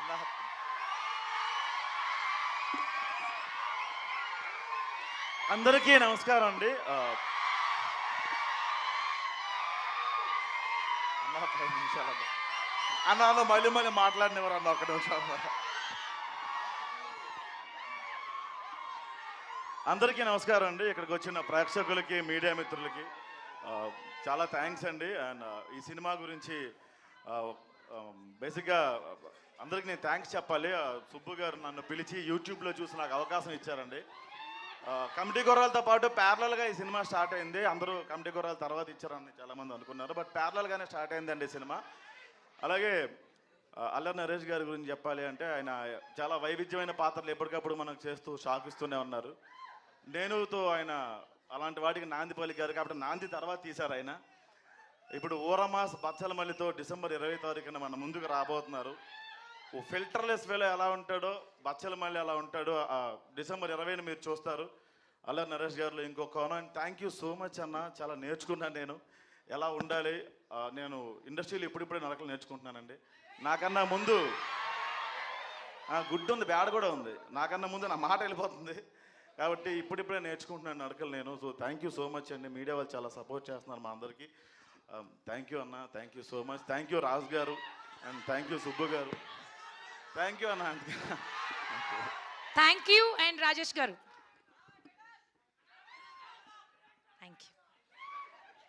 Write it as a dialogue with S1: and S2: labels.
S1: అన్న అందరికీ నమస్కారం అండి. అన్న ఒక 5 నిమిషాలు అన్న మళ్ళీ మళ్ళీ మాట్లాడినవారు అన్న ఒక నిమిషం అందరికీ నమస్కారం అండి. ఇక్కడికి వచ్చిన ప్రేక్షకులకి మీడియా మిత్రులకి చాలా థ్యాంక్స్ అండి. అండ్ ఈ సినిమా గురించి బేసిక్గా అందరికీ నేను థ్యాంక్స్ చెప్పాలి. సుబ్బు గారు నన్ను పిలిచి యూట్యూబ్లో చూసి నాకు అవకాశం ఇచ్చారండి. కమిటీ గుర్రాలతో పాటు ప్యారలల్గా ఈ సినిమా స్టార్ట్ అయింది. అందరూ కమిటీ గుర్రాల తర్వాత ఇచ్చారని చాలామంది అనుకున్నారు, బట్ ప్యారలల్గానే స్టార్ట్ అయిందండి సినిమా. అలాగే అల్లరి నరేష్ గారి గురించి చెప్పాలి అంటే ఆయన చాలా వైవిధ్యమైన పాత్రలు ఎప్పటికప్పుడు మనకు చేస్తూ షాక్ ఇస్తూనే ఉన్నారు. నేనుతో ఆయన అలాంటి వాటికి నాంది పలికారు కాబట్టి నాంది తర్వాత తీశారు ఆయన. ఇప్పుడు ఊరమాస్ బచ్చలమల్లితో డిసెంబర్ 20 తారీఖున మన ముందుకు రాబోతున్నారు. ఓ ఫిల్టర్లెస్ వేలో ఎలా ఉంటాడో బచ్చలమల్లి అలా ఉంటాడో డిసెంబర్ 20ని మీరు చూస్తారు. అల్లరి నరేష్ గారిలో ఇంకో కోణం. థ్యాంక్ యూ సో మచ్ అన్న, చాలా నేర్చుకున్నాను నేను ఎలా ఉండాలి. నేను ఇండస్ట్రీలో ఇప్పుడిప్పుడే నడకలు నేర్చుకుంటున్నానండి. నాకన్నా ముందు గుడ్ ఉంది, బ్యాడ్ కూడా ఉంది. నాకన్నా ముందు నా మాట వెళ్ళిపోతుంది కాబట్టి ఇప్పుడిప్పుడే నేర్చుకుంటున్నాను నడకలు నేను. So thank you so much అండి. మీడియా వాళ్ళు చాలా సపోర్ట్ చేస్తున్నారు మా అందరికీ. థ్యాంక్ యూ అన్న, thank you so much. Thank you Raju గారు అండ్ థ్యాంక్ యూ సుబ్బు గారు. థ్యాంక్ యూ అన్న.
S2: థ్యాంక్ యూ అండ్ రాజేష్ గారు. Thank you.